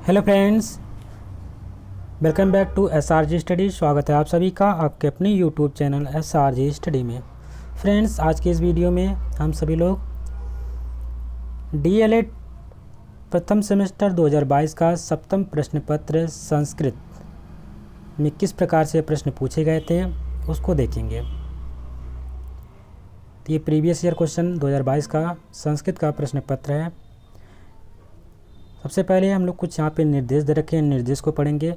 Hello friends, welcome back to SRG study. स्वागत है आप सभी का आपके अपने यूट्यूब चैनल SRG स्टडी में। फ्रेंड्स, आज के इस वीडियो में हम सभी लोग DLED प्रथम सेमेस्टर 2022 का सप्तम प्रश्न पत्र संस्कृत में किस प्रकार से प्रश्न पूछे गए थे उसको देखेंगे। तो ये प्रीवियस ईयर क्वेश्चन 2022 का संस्कृत का प्रश्न पत्र है। सबसे पहले हम लोग कुछ यहाँ पे निर्देश दे रखे हैं, निर्देश को पढ़ेंगे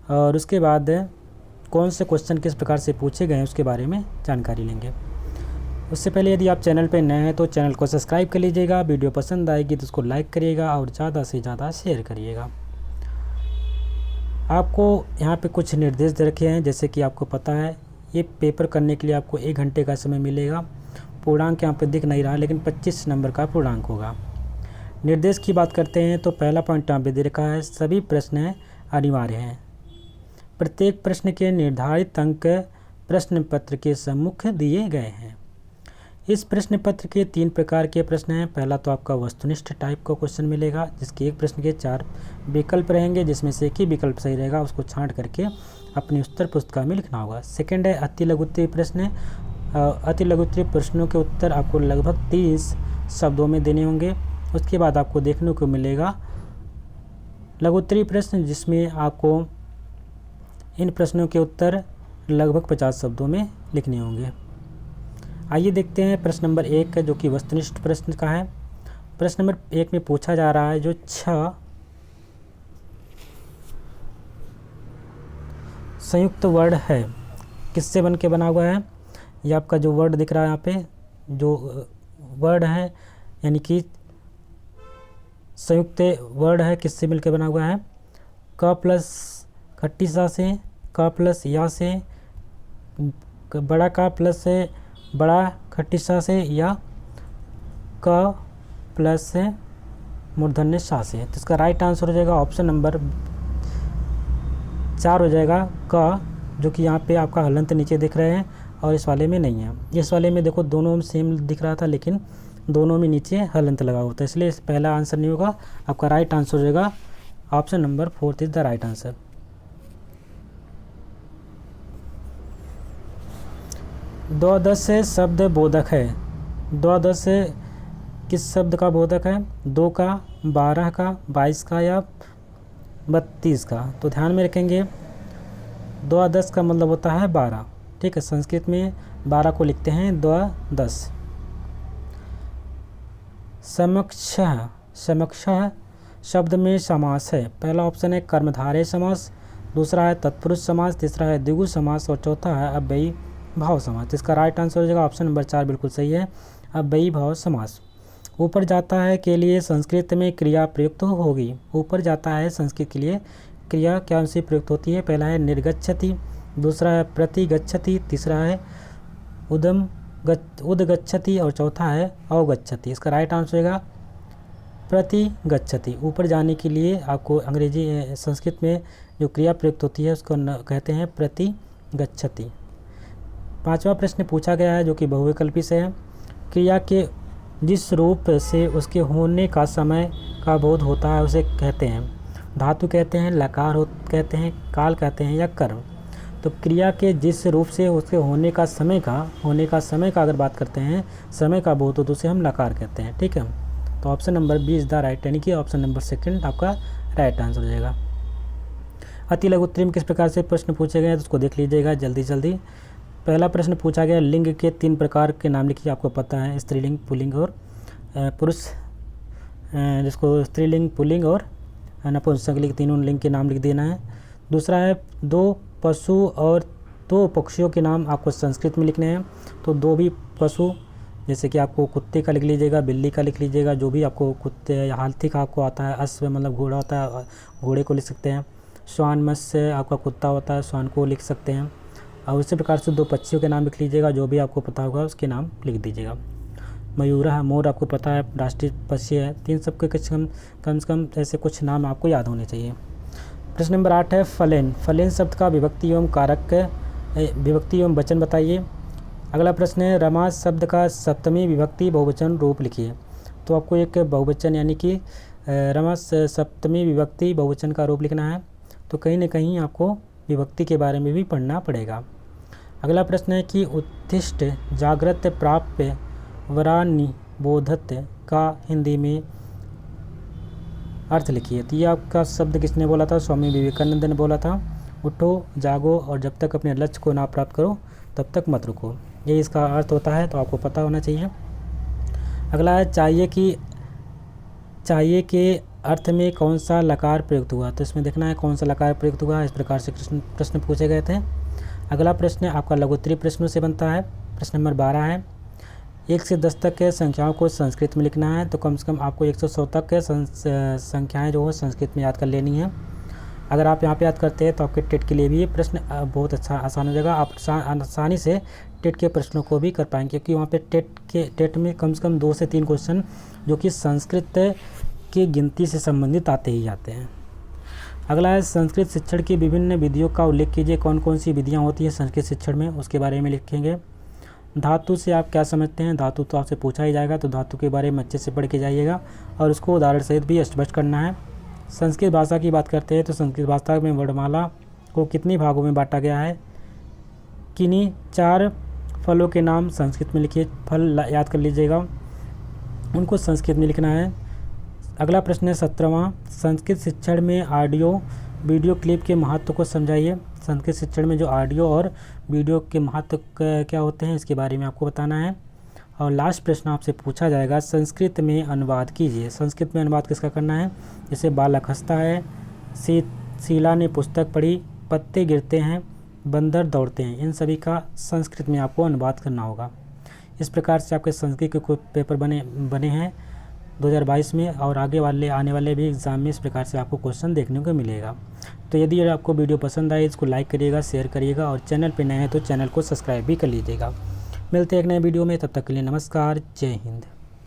और उसके बाद कौन से क्वेश्चन किस प्रकार से पूछे गए हैं उसके बारे में जानकारी लेंगे। उससे पहले यदि आप चैनल पर नए हैं तो चैनल को सब्सक्राइब कर लीजिएगा, वीडियो पसंद आएगी तो उसको लाइक करिएगा और ज़्यादा से ज़्यादा शेयर करिएगा। आपको यहाँ पे कुछ निर्देश दे रखे हैं, जैसे कि आपको पता है ये पेपर करने के लिए आपको 1 घंटे का समय मिलेगा। पूर्णांक यहाँ पे दिख नहीं रहा लेकिन 25 नंबर का पूर्णांक होगा। निर्देश की बात करते हैं तो पहला पॉइंट यहाँ पे दे रखा है, सभी प्रश्न अनिवार्य हैं। प्रत्येक प्रश्न के निर्धारित अंक प्रश्न पत्र के सम्मुख दिए गए हैं। इस प्रश्न पत्र के 3 प्रकार के प्रश्न हैं। पहला तो आपका वस्तुनिष्ठ टाइप का क्वेश्चन मिलेगा, जिसके एक प्रश्न के 4 विकल्प रहेंगे, जिसमें से एक ही विकल्प सही रहेगा, उसको छांट करके अपनी उत्तर पुस्तिका में लिखना होगा। सेकेंड है अति लघुत्तरीय प्रश्न। अति लघुत्तरीय प्रश्नों के उत्तर आपको लगभग 30 शब्दों में देने होंगे। उसके बाद आपको देखने को मिलेगा लघुत्तरीय प्रश्न, जिसमें आपको इन प्रश्नों के उत्तर लगभग 50 शब्दों में लिखने होंगे। आइए देखते हैं प्रश्न नंबर 1 जो कि वस्तुनिष्ठ प्रश्न का है। प्रश्न नंबर 1 में पूछा जा रहा है जो 6 संयुक्त वर्ड है किससे बन के बना हुआ है। ये आपका जो वर्ड दिख रहा है यहाँ पे, जो वर्ड है यानी कि संयुक्त वर्ड है किससे मिलकर बना हुआ है। क प्लस खट्टी सा से, क प्लस या से, बड़ा का प्लस से बड़ा खट्टी सा से, या क प्लस मूर्धन्य सा से। तो इसका राइट आंसर हो जाएगा ऑप्शन नंबर 4 हो जाएगा क, जो कि यहाँ पे आपका हलंत नीचे दिख रहे हैं और इस वाले में नहीं है। इस वाले में देखो दोनों में सेम दिख रहा था लेकिन दोनों में नीचे हलंत लगा होता है, इसलिए पहला आंसर नहीं होगा। आपका राइट आंसर हो जाएगा option number 4 is the right answer. द्वादश से शब्द बोधक है। द्वादश से किस शब्द का बोधक है। 2 का, 12 का, 22 का या 32 का। तो ध्यान में रखेंगे द्वादश का मतलब होता है 12। ठीक है, संस्कृत में 12 को लिखते हैं द्वादश। समक्षः, समक्षः शब्द में समास है। पहला ऑप्शन है कर्मधारय समास, दूसरा है तत्पुरुष समास, तीसरा है द्विगु समास और चौथा है अव्ययी भाव समास। इसका राइट आंसर हो जाएगा ऑप्शन नंबर 4 बिल्कुल सही है, अव्ययी भाव समास। ऊपर जाता है के लिए संस्कृत में क्रिया प्रयुक्त होगी। ऊपर जाता है संस्कृत के लिए क्रिया क्या से प्रयुक्त होती है। पहला है निर्गच्छति, दूसरा है प्रतिगच्छति, तीसरा है उदगच्छति और चौथा है अवगच्छति। इसका राइट आंसर होगा प्रतिगच्छति। ऊपर जाने के लिए आपको अंग्रेजी संस्कृत में जो क्रिया प्रयुक्त होती है उसको कहते हैं प्रतिगच्छति। 5वां प्रश्न पूछा गया है जो कि बहुविकल्पी से है। क्रिया के जिस रूप से उसके होने का समय का बोध होता है उसे कहते हैं धातु कहते हैं, लकार कहते हैं, काल कहते हैं या कर्म। तो क्रिया के जिस रूप से उसके होने का समय का अगर बात करते हैं, समय का बोध हो तो उसे हम लकार कहते हैं। ठीक है, तो option number b is the right, यानी कि ऑप्शन नंबर 2 आपका राइट आंसर हो जाएगा। अति लघुत्तरीय में किस प्रकार से प्रश्न पूछे गए हैं तो उसको देख लीजिएगा जल्दी जल्दी। पहला प्रश्न पूछा गया लिंग के 3 प्रकार के नाम लिखिए। आपको पता है स्त्रीलिंग, पुल्लिंग और पुरुष, जिसको स्त्रीलिंग, पुल्लिंग और नपुंसकलिंग तीनों लिंग के नाम लिख देना है। दूसरा है 2 पशु और 2 पक्षियों के नाम आपको संस्कृत में लिखने हैं। तो 2 भी पशु, जैसे कि आपको कुत्ते का लिख लीजिएगा, बिल्ली का लिख लीजिएगा, जो भी आपको कुत्ते या हाथी का आपको आता है। अश्व मतलब घोड़ा होता है, घोड़े को लिख सकते हैं। श्वान मत्स्य आपका कुत्ता होता है, श्वान को लिख सकते हैं। और उसी प्रकार से 2 पक्षियों के नाम लिख लीजिएगा, जो भी आपको पता होगा उसके नाम लिख दीजिएगा। मयूर है, मोर आपको पता है राष्ट्रीय पक्षी है। 3 सबके कम से कम ऐसे कुछ नाम आपको याद होने चाहिए। प्रश्न नंबर 8 है फलेन। फलेन शब्द का विभक्ति एवं कारक, विभक्ति एवं वचन बताइए। अगला प्रश्न है रमा शब्द का सप्तमी विभक्ति बहुवचन रूप लिखिए। तो आपको एक बहुवचन यानी कि रमस सप्तमी विभक्ति बहुवचन का रूप लिखना है, तो कहीं ना कहीं आपको विभक्ति के बारे में भी पढ़ना पड़ेगा। अगला प्रश्न है कि उत्तिष्ठ जागृत प्राप्य वरानिबोधत का हिंदी में अर्थ लिखिए। तो ये आपका शब्द किसने बोला था? स्वामी विवेकानंद ने बोला था। उठो, जागो और जब तक अपने लक्ष्य को ना प्राप्त करो तब तक मत रुको, ये इसका अर्थ होता है, तो आपको पता होना चाहिए। अगला है चाहिए के अर्थ में कौन सा लकार प्रयुक्त हुआ? तो इसमें देखना है कौन सा लकार प्रयुक्त हुआ। इस प्रकार से प्रश्न पूछे गए थे। अगला प्रश्न आपका लघुत्तरीय प्रश्नों से बनता है। प्रश्न नंबर 12 है 1 से 10 तक के संख्याओं को संस्कृत में लिखना है, तो कम से कम आपको 100 तक के संख्याएँ जो हो संस्कृत में याद कर लेनी है। अगर आप यहाँ पे याद करते हैं तो आपके टेट के लिए भी ये प्रश्न बहुत अच्छा आसान हो जाएगा। आप आसानी से टेट के प्रश्नों को भी कर पाएंगे, क्योंकि वहाँ पे टेट में कम से कम 2 से 3 क्वेश्चन जो कि संस्कृत की गिनती से संबंधित आते ही आते हैं। अगला है संस्कृत शिक्षण की विभिन्न विधियों का उल्लेख कीजिए। कौन कौन सी विधियाँ होती हैं संस्कृत शिक्षण में, उसके बारे में लिखेंगे। धातु से आप क्या समझते हैं? धातु तो आपसे पूछा ही जाएगा, तो धातु के बारे में अच्छे से पढ़ के जाइएगा और उसको उदाहरण सहित भी स्पष्ट करना है। संस्कृत भाषा की बात करते हैं तो संस्कृत भाषा में वर्णमाला को कितने भागों में बांटा गया है? किन्हीं 4 फलों के नाम संस्कृत में लिखिए। फल याद कर लीजिएगा, उनको संस्कृत में लिखना है। अगला प्रश्न है 17वां संस्कृत शिक्षण में ऑडियो वीडियो क्लिप के महत्व को समझाइए। संस्कृत शिक्षण में जो ऑडियो और वीडियो के महत्व क्या होते हैं इसके बारे में आपको बताना है। और लास्ट प्रश्न आपसे पूछा जाएगा संस्कृत में अनुवाद कीजिए। संस्कृत में अनुवाद किसका करना है? जैसे बालक हंसता है, शीला ने पुस्तक पढ़ी, पत्ते गिरते हैं, बंदर दौड़ते हैं, इन सभी का संस्कृत में आपको अनुवाद करना होगा। इस प्रकार से आपके संस्कृत के कुछ पेपर बने हैं 2022 में, और आने वाले भी एग्ज़ाम में इस प्रकार से आपको क्वेश्चन देखने को मिलेगा। तो यदि आपको वीडियो पसंद आए इसको लाइक करिएगा, शेयर करिएगा, और चैनल पर नए हैं तो चैनल को सब्सक्राइब भी कर लीजिएगा। मिलते हैं एक नए वीडियो में, तब तक के लिए नमस्कार, जय हिंद।